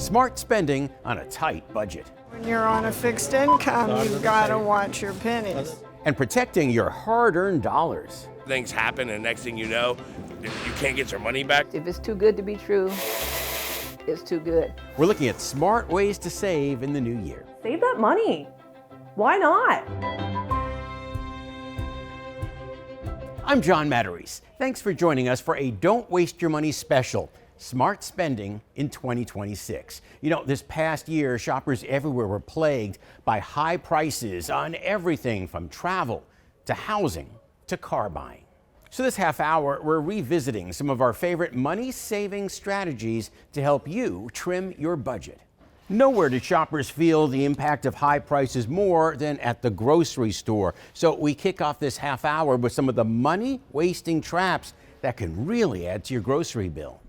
Smart spending on a tight budget. When you're on a fixed income, you've got to watch your pennies. And protecting your hard-earned dollars. Things happen, and next thing you know, you can't get your money back. If it's too good to be true, it's too good. We're looking at smart ways to save in the new year. Save that money. Why not? I'm John Matarese. Thanks for joining us for a Don't Waste Your Money special, Smart Spending in 2026. You know, this past year, shoppers everywhere were plagued by high prices on everything from travel to housing to car buying. So this half hour, we're revisiting some of our favorite money-saving strategies to help you trim your budget. Nowhere do shoppers feel the impact of high prices more than at the grocery store. So we kick off this half hour with some of the money-wasting traps that can really add to your grocery bill.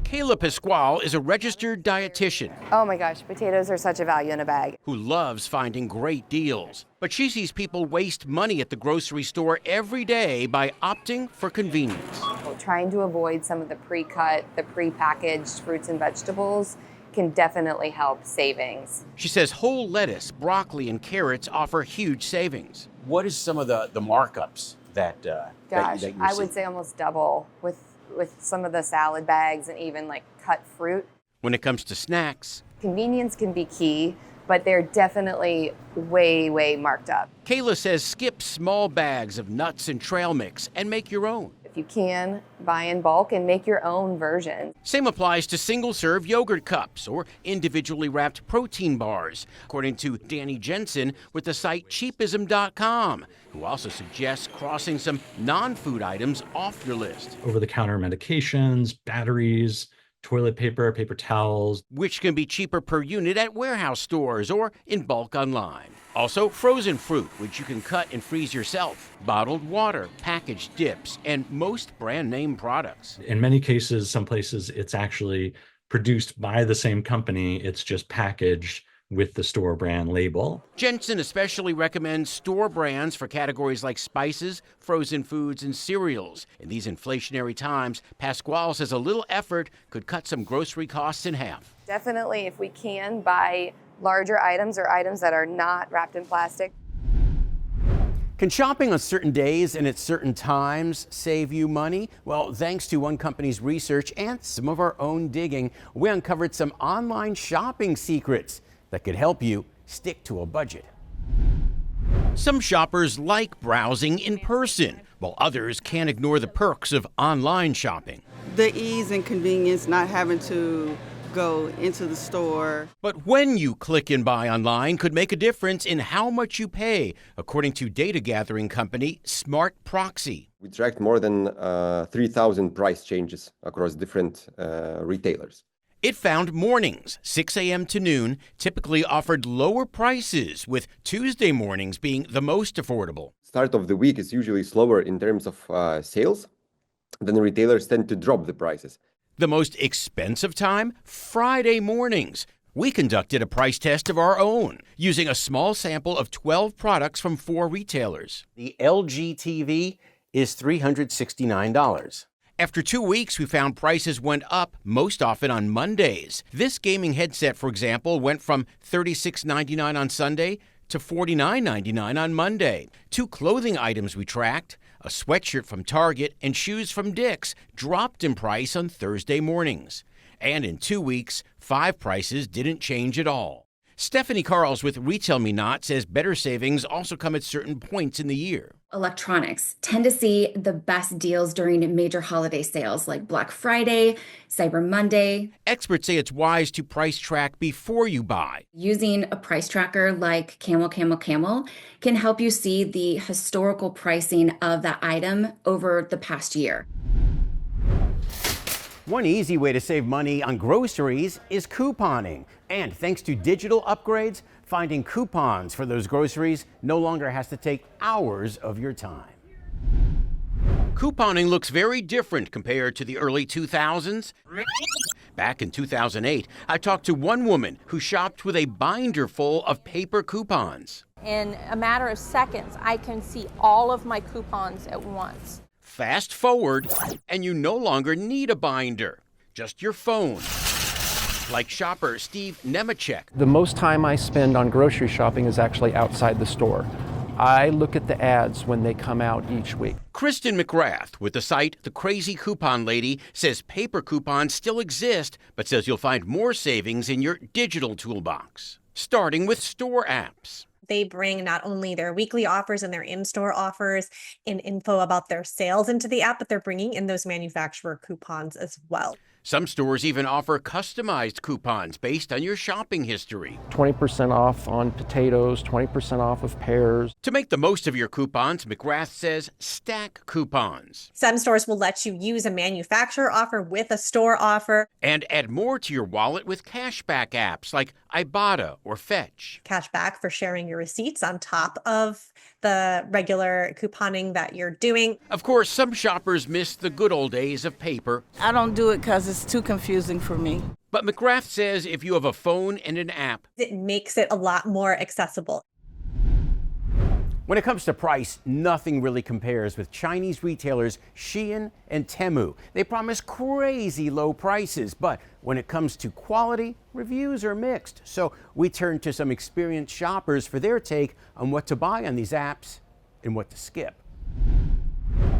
Kayla Pasquale is a registered dietitian. Oh my gosh, potatoes are such a value in a bag. Who loves finding great deals. But she sees people waste money at the grocery store every day by opting for convenience. Trying to avoid some of the pre-cut, the pre-packaged fruits and vegetables can definitely help savings. She says whole lettuce, broccoli, and carrots offer huge savings. What is some of the markups that you I would say almost double with some of the salad bags and even like cut fruit. When it comes to snacks, convenience can be key, but they're definitely way marked up. Kayla says skip small bags of nuts and trail mix and make your own. If you can, buy in bulk and make your own version. Same applies to single-serve yogurt cups or individually wrapped protein bars, according to Danny Jensen with the site cheapism.com, who also suggests crossing some non-food items off your list. Over-the-counter medications, batteries, toilet paper, paper towels. Which can be cheaper per unit at warehouse stores or in bulk online. Also, frozen fruit, which you can cut and freeze yourself. Bottled water, packaged dips, and most brand name products. In many cases, some places, it's actually produced by the same company. It's just packaged with the store brand label. Jensen especially recommends store brands for categories like spices, frozen foods, and cereals. In these inflationary times, Pasquale says a little effort could cut some grocery costs in half. Definitely, if we can, buy larger items or items that are not wrapped in plastic. Can shopping on certain days and at certain times save you money? Well, thanks to one company's research and some of our own digging, we uncovered some online shopping secrets that could help you stick to a budget. Some shoppers like browsing in person, while others can't ignore the perks of online shopping. The ease and convenience, not having to go into the store. But when you click and buy online could make a difference in how much you pay, according to data gathering company Smart Proxy. We tracked more than 3,000 price changes across different retailers. It found mornings, 6 a.m. to noon, typically offered lower prices, with Tuesday mornings being the most affordable. Start of the week is usually slower in terms of sales. Then retailers tend to drop the prices. The most expensive time? Friday mornings. We conducted a price test of our own, using a small sample of 12 products from 4 retailers. The LG TV is $369. After 2 weeks, we found prices went up, most often on Mondays. This gaming headset, for example, went from $36.99 on Sunday to $49.99 on Monday. 2 clothing items we tracked, a sweatshirt from Target and shoes from Dick's, dropped in price on Thursday mornings. And in 2 weeks, 5 prices didn't change at all. Stephanie Carls with Retail Me Not says better savings also come at certain points in the year. Electronics tend to see the best deals during major holiday sales like Black Friday, Cyber Monday. Experts say it's wise to price track before you buy. Using a price tracker like Camel can help you see the historical pricing of that item over the past year. One easy way to save money on groceries is couponing. And thanks to digital upgrades, finding coupons for those groceries no longer has to take hours of your time. Couponing looks very different compared to the early 2000s. Back in 2008, I talked to one woman who shopped with a binder full of paper coupons. In a matter of seconds, I can see all of my coupons at once. Fast forward, and you no longer need a binder, just your phone. like shopper Steve Nemechek. The most time I spend on grocery shopping is actually outside the store. I look at the ads when they come out each week. Kristen McGrath with the site The Crazy Coupon Lady says paper coupons still exist, but says you'll find more savings in your digital toolbox, starting with store apps. They bring not only their weekly offers and their in-store offers and info about their sales into the app, but they're bringing in those manufacturer coupons as well. Some stores even offer customized coupons based on your shopping history. 20% off on potatoes, 20% off of pears. To make the most of your coupons, McGrath says stack coupons. Some stores will let you use a manufacturer offer with a store offer. And add more to your wallet with cashback apps like Ibotta or Fetch. Cashback for sharing your receipts on top of the regular couponing that you're doing. Of course, some shoppers miss the good old days of paper. I don't do it because it's too confusing for me. But McGrath says if you have a phone and an app, it makes it a lot more accessible. When it comes to price, nothing really compares with Chinese retailers Shein and Temu. They promise crazy low prices, but when it comes to quality, reviews are mixed. So we turn to some experienced shoppers for their take on what to buy on these apps and what to skip.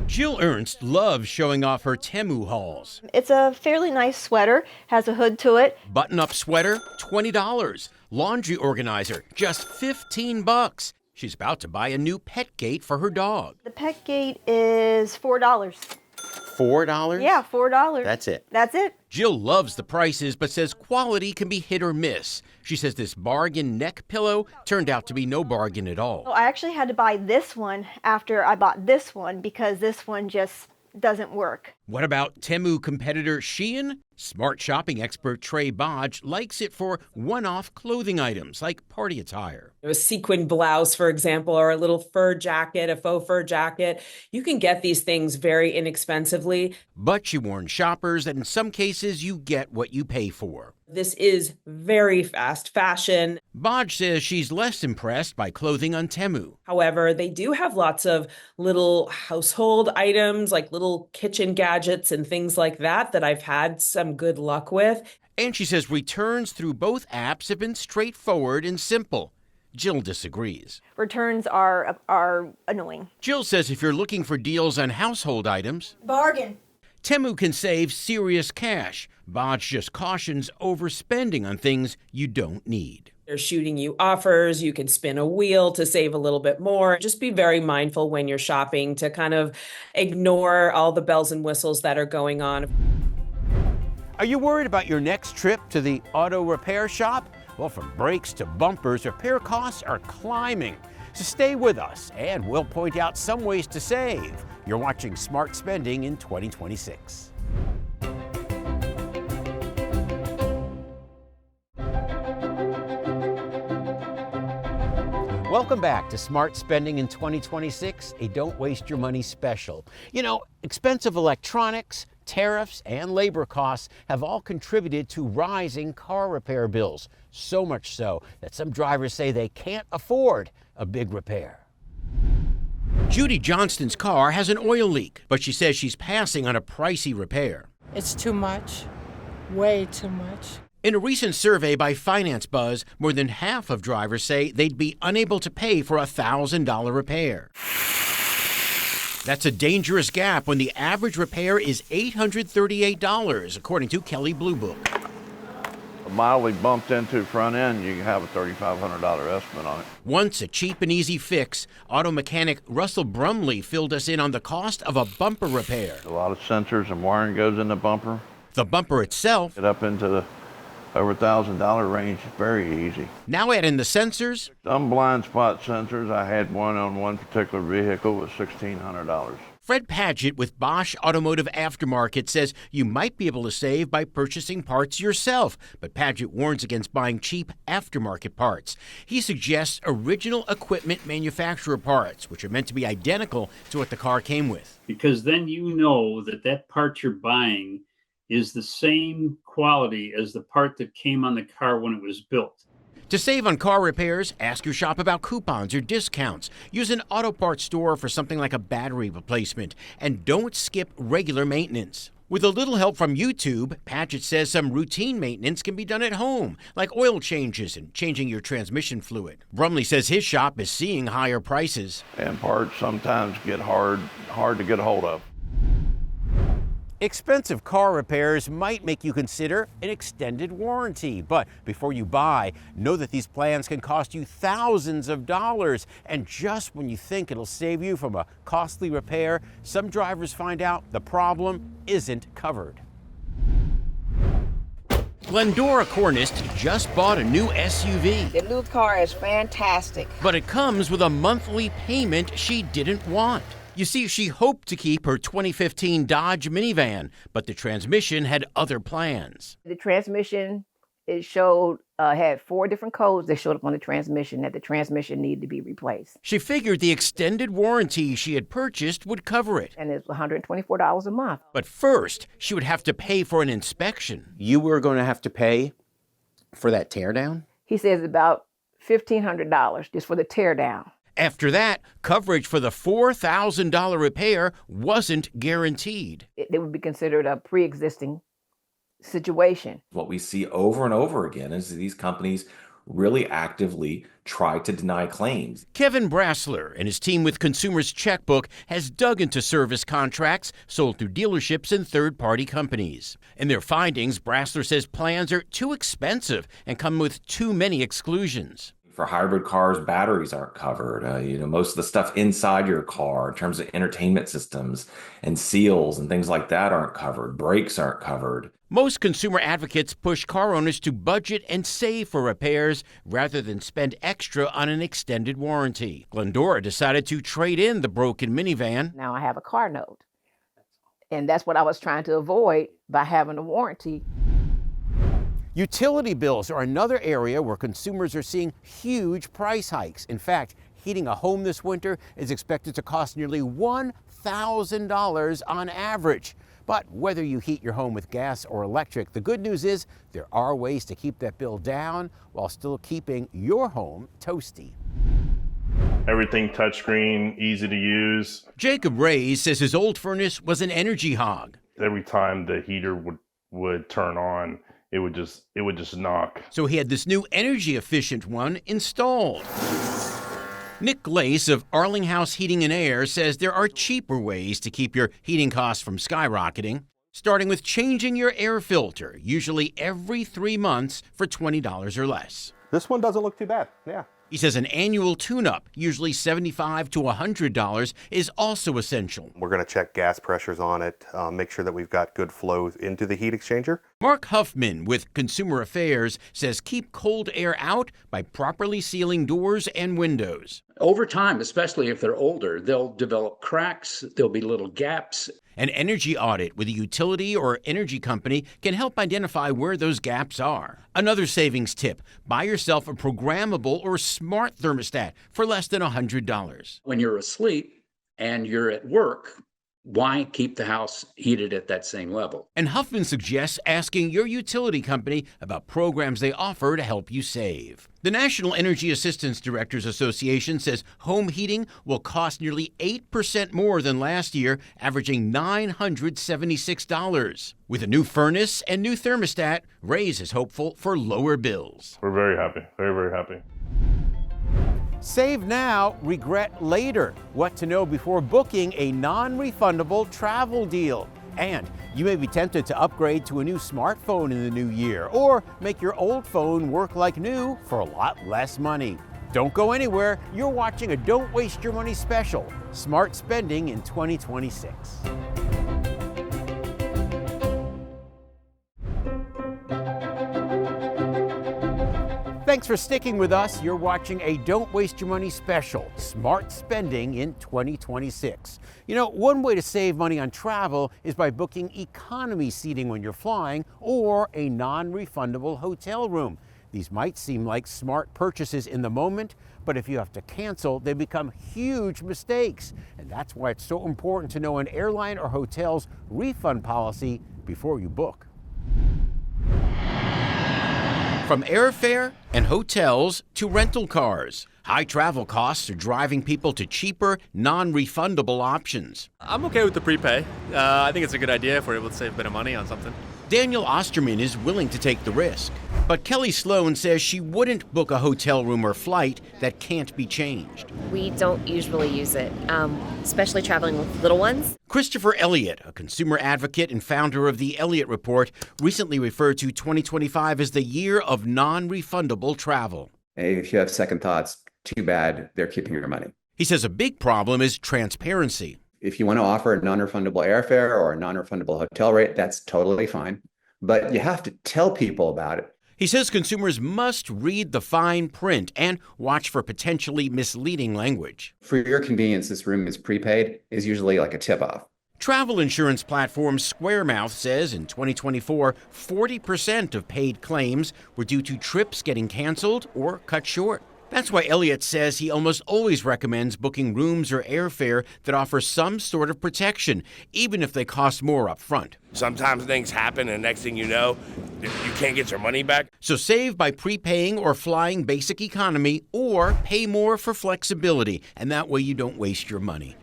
Jill Ernst loves showing off her Temu hauls. It's a fairly nice sweater, has a hood to it. Button-up sweater, $20. Laundry organizer, just $15. She's about to buy a new pet gate for her dog. The pet gate is $4. $4? Yeah, $4. That's it. That's it. Jill loves the prices, but says quality can be hit or miss. She says this bargain neck pillow turned out to be no bargain at all. Well, I actually had to buy this one after I bought this one because this one just doesn't work. What about Temu competitor Shein? Smart shopping expert Trey Bodge likes it for one-off clothing items like party attire. A sequin blouse, for example, or a little fur jacket, a faux fur jacket. You can get these things very inexpensively. But she warns shoppers that in some cases you get what you pay for. This is very fast fashion. Bodge says she's less impressed by clothing on Temu. However, they do have lots of little household items like little kitchen gadgets and things like that I've had some good luck with. And she says returns through both apps have been straightforward and simple. Jill disagrees. Returns are annoying. Jill says if you're looking for deals on household items, bargain. Temu can save serious cash. Bodge just cautions overspending on things you don't need. They're shooting you offers. You can spin a wheel to save a little bit more. Just be very mindful when you're shopping to kind of ignore all the bells and whistles that are going on. Are you worried about your next trip to the auto repair shop? Well, from brakes to bumpers, repair costs are climbing. So stay with us, and we'll point out some ways to save. You're watching Smart Spending in 2026. Welcome back to Smart Spending in 2026, a Don't Waste Your Money special. You know, expensive electronics, tariffs, and labor costs have all contributed to rising car repair bills. So much so that some drivers say they can't afford a big repair. Judy Johnston's car has an oil leak, but she says she's passing on a pricey repair. It's too much, way too much. In a recent survey by Finance Buzz, more than half of drivers say they'd be unable to pay for a $1,000 repair. That's a dangerous gap when the average repair is $838, according to Kelley Blue Book. A mildly bumped into front end, you can have a $3,500 estimate on it. Once a cheap and easy fix, auto mechanic Russell Brumley filled us in on the cost of a bumper repair. A lot of sensors and wiring goes in the bumper. The bumper itself, Get up into the over $1,000 range, very easy. now add in the sensors, Some blind spot sensors, I had one on one particular vehicle, was $1,600. Fred Padgett with Bosch Automotive Aftermarket says you might be able to save by purchasing parts yourself, but Padgett warns against buying cheap aftermarket parts. He suggests original equipment manufacturer parts, which are meant to be identical to what the car came with. Because then you know that that part you're buying is the same quality as the part that came on the car when it was built. To save on car repairs, ask your shop about coupons or discounts. Use an auto parts store for something like a battery replacement. And don't skip regular maintenance. With a little help from YouTube, Patchett says some routine maintenance can be done at home, like oil changes and changing your transmission fluid. Brumley says his shop is seeing higher prices. And parts sometimes get hard to get a hold of. Expensive car repairs might make you consider an extended warranty. But before you buy, know that these plans can cost you thousands of dollars. And just when you think it'll save you from a costly repair, some drivers find out the problem isn't covered. Glendora Cornist just bought a new SUV. The new car is fantastic. But it comes with a monthly payment she didn't want. You see, she hoped to keep her 2015 Dodge minivan, but the transmission had other plans. The transmission, it showed, had 4 different codes that showed up on the transmission that the transmission needed to be replaced. She figured the extended warranty she had purchased would cover it. And it's $124 a month. But first, she would have to pay for an inspection. You were going to have to pay for that teardown? He says about $1,500 just for the teardown. After that, coverage for the $4,000 repair wasn't guaranteed. It would be considered a pre-existing situation. What we see over and over again is these companies really actively try to deny claims. Kevin Brassler and his team with Consumers Checkbook has dug into service contracts sold through dealerships and third-party companies. In their findings, Brassler says plans are too expensive and come with too many exclusions. For hybrid cars, batteries aren't covered. Most of the stuff inside your car in terms of entertainment systems and seals and things like that aren't covered. Brakes aren't covered. Most consumer advocates push car owners to budget and save for repairs rather than spend extra on an extended warranty. Glendora decided to trade in the broken minivan. Now I have a car note. And that's what I was trying to avoid by having a warranty. Utility bills are another area where consumers are seeing huge price hikes. In fact, heating a home this winter is expected to cost nearly $1,000 on average. But whether you heat your home with gas or electric, the good news is there are ways to keep that bill down while still keeping your home toasty. Everything touchscreen, easy to use. Jacob Reyes says his old furnace was an energy hog. Every time the heater would turn on, it would just knock. So he had this new energy efficient one installed. Nick Lace of Arlinghouse Heating and Air says there are cheaper ways to keep your heating costs from skyrocketing, starting with changing your air filter, usually every 3 months for $20 or less. This one doesn't look too bad, yeah. He says an annual tune-up, usually $75 to $100, is also essential. We're going to check gas pressures on it, make sure that we've got good flow into the heat exchanger. Mark Huffman with Consumer Affairs says keep cold air out by properly sealing doors and windows. Over time, especially if they're older, they'll develop cracks, there'll be little gaps. An energy audit with a utility or energy company can help identify where those gaps are. Another savings tip, buy yourself a programmable or smart thermostat for less than $100. When you're asleep and you're at work, why keep the house heated at that same level? And Huffman suggests asking your utility company about programs they offer to help you save. The National Energy Assistance Directors Association says home heating will cost nearly 8% more than last year, averaging $976. With a new furnace and new thermostat, Reyes is hopeful for lower bills. We're very happy, very, very happy. Save now, regret later. What to know before booking a non-refundable travel deal. And you may be tempted to upgrade to a new smartphone in the new year or make your old phone work like new for a lot less money. Don't go anywhere. You're watching a Don't Waste Your Money special, Smart Spending in 2026. Thanks for sticking with us. You're watching a Don't Waste Your Money special, Smart Spending in 2026. You know, one way to save money on travel is by booking economy seating when you're flying or a non-refundable hotel room. These might seem like smart purchases in the moment, but if you have to cancel, they become huge mistakes. And that's why it's so important to know an airline or hotel's refund policy before you book. From airfare and hotels to rental cars, High travel costs are driving people to cheaper, non-refundable options. I'm okay with the prepay. I think it's a good idea if we're able to save a bit of money on something. Daniel Osterman is willing to take the risk. But Kelly Sloan says she wouldn't book a hotel room or flight that can't be changed. We don't usually use it, especially traveling with little ones. Christopher Elliott, a consumer advocate and founder of the Elliott Report, recently referred to 2025 as the year of non-refundable travel. If you have second thoughts, too bad, they're keeping your money. He says a big problem is transparency. If you want to offer a non-refundable airfare or a non-refundable hotel rate, that's totally fine. But you have to tell people about it. He says consumers must read the fine print and watch for potentially misleading language. For your convenience, this room is prepaid is usually like a tip-off. Travel insurance platform Squaremouth says in 2024, 40% of paid claims were due to trips getting canceled or cut short. That's why Elliott says he almost always recommends booking rooms or airfare that offer some sort of protection, even if they cost more up front. Sometimes things happen, and next thing you know, you can't get your money back. So save by prepaying or flying basic economy, or pay more for flexibility, and that way you don't waste your money.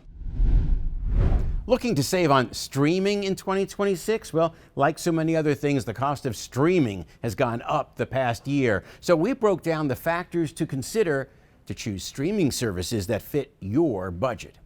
Looking to save on streaming in 2026? Well, like so many other things, the cost of streaming has gone up the past year. So we broke down the factors to consider to choose streaming services that fit your budget.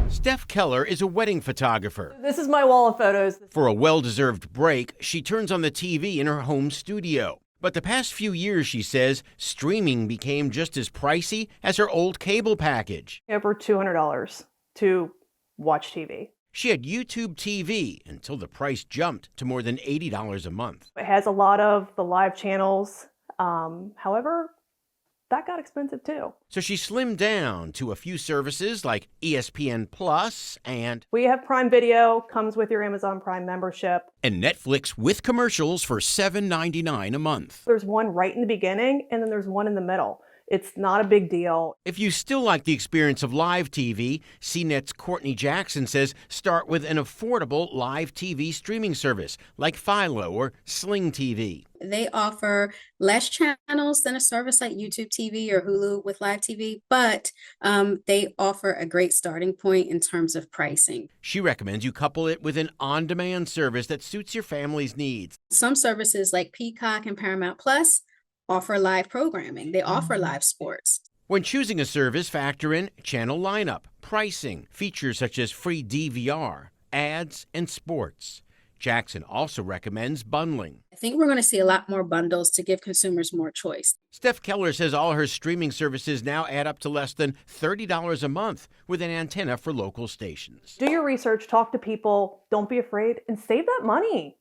Steph Keller is a wedding photographer. This is my wall of photos. For a well-deserved break, she turns on the TV in her home studio. But the past few years, she says, streaming became just as pricey as her old cable package. Over $200 to watch TV. She had YouTube TV until the price jumped to more than $80 a month. It has a lot of the live channels. However, that got expensive too. So she slimmed down to a few services like ESPN Plus and we have Prime Video, comes with your Amazon Prime membership. And Netflix with commercials for $7.99 a month. There's one right in the beginning and then there's one in the middle. It's not a big deal. If you still like the experience of live TV, CNET's Courtney Jackson says start with an affordable live TV streaming service like Philo or Sling TV. They offer less channels than a service like YouTube TV or Hulu with live TV, but they offer a great starting point in terms of pricing. She recommends you couple it with an on-demand service that suits your family's needs. Some services like Peacock and Paramount Plus offer live programming. They offer live sports. When choosing a service, factor in channel lineup, pricing, features such as free DVR, ads, and sports. Jackson also recommends bundling. I think we're going to see a lot more bundles to give consumers more choice. Steph Keller says all her streaming services now add up to less than $30 a month with an antenna for local stations. Do your research, talk to people, don't be afraid, and save that money.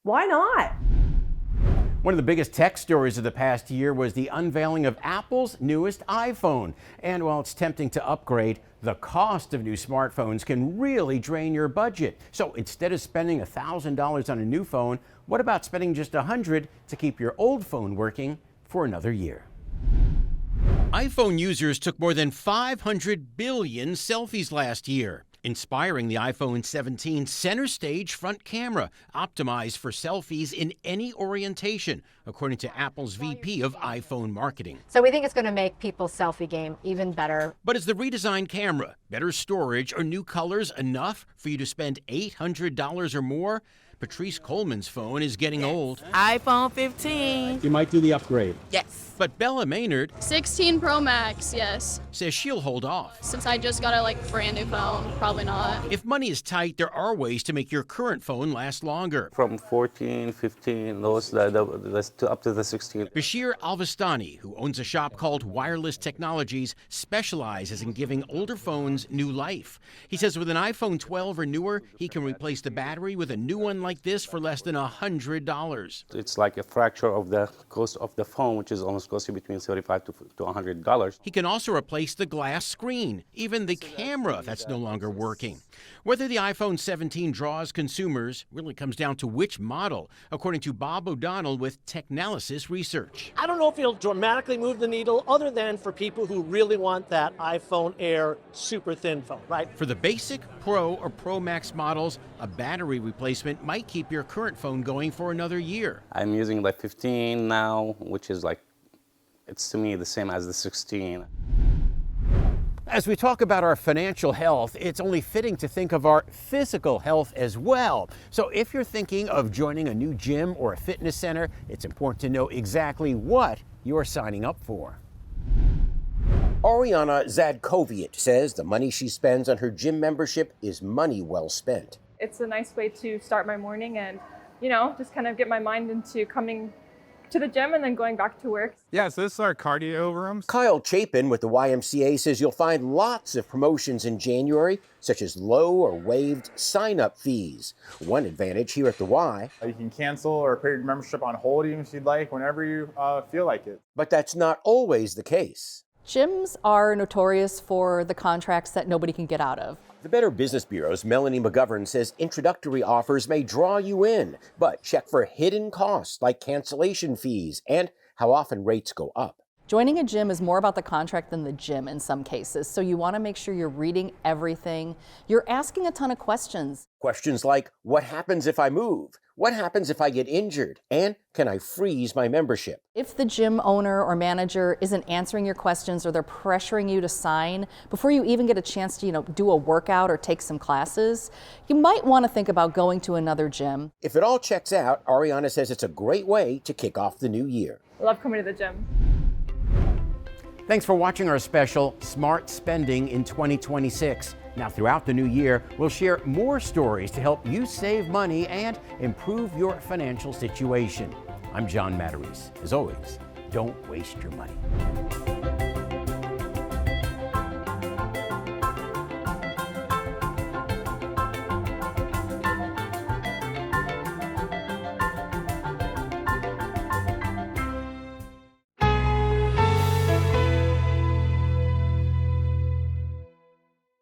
Why not? One of the biggest tech stories of the past year was the unveiling of Apple's newest iPhone. And while it's tempting to upgrade, the cost of new smartphones can really drain your budget. So instead of spending $1,000 on a new phone, what about spending just $100 to keep your old phone working for another year? iPhone users took more than 500 billion selfies last year, inspiring the iPhone 17 center stage front camera, optimized for selfies in any orientation, according to Apple's VP of iPhone marketing. So we think it's going to make people's selfie game even better. But is the redesigned camera, better storage, or new colors enough for you to spend $800 or more? Patrice Coleman's phone is getting old. iPhone 15. You might do the upgrade. Yes. But Bella Maynard 16 Pro Max, yes. says she'll hold off. Since I just got a brand new phone, probably not. If money is tight, there are ways to make your current phone last longer. From 14, 15, those up to the 16. Bashir Alvastani, who owns a shop called Wireless Technologies, specializes in giving older phones new life. He says with an iPhone 12 or newer, he can replace the battery with a new one like this for less than $100. It's like a fracture of the cost of the phone, which is almost costing between $75 to $100. He can also replace the glass screen, even the camera that's no longer working. Whether the iPhone 17 draws consumers really comes down to which model, according to Bob O'Donnell with Technalysis Research. I don't know if it'll dramatically move the needle other than for people who really want that iPhone Air super thin phone, right? For the basic, Pro, or Pro Max models, a battery replacement might keep your current phone going for another year. I'm using 15 now, which is it's to me the same as the 16. As we talk about our financial health, it's only fitting to think of our physical health as well. So if you're thinking of joining a new gym or a fitness center, it's important to know exactly what you're signing up for. Ariana Zadkovic says the money she spends on her gym membership is money well spent. It's a nice way to start my morning and, you know, just kind of get my mind into coming to the gym and then going back to work. Yeah, so this is our cardio rooms. Kyle Chapin with the YMCA says you'll find lots of promotions in January, such as low or waived sign-up fees. One advantage here at the Y. You can cancel or put your membership on hold even if you'd like, whenever you feel like it. But that's not always the case. Gyms are notorious for the contracts that nobody can get out of. The Better Business Bureau's Melanie McGovern says introductory offers may draw you in, but check for hidden costs like cancellation fees and how often rates go up. Joining a gym is more about the contract than the gym in some cases, so you want to make sure you're reading everything. You're asking a ton of questions. Questions like, what happens if I move? What happens if I get injured? And can I freeze my membership? If the gym owner or manager isn't answering your questions or they're pressuring you to sign before you even get a chance to, do a workout or take some classes, you might want to think about going to another gym. If it all checks out, Ariana says it's a great way to kick off the new year. I love coming to the gym. Thanks for watching our special Smart Spending in 2026. Now, throughout the new year, we'll share more stories to help you save money and improve your financial situation. I'm John Matarese. As always, don't waste your money.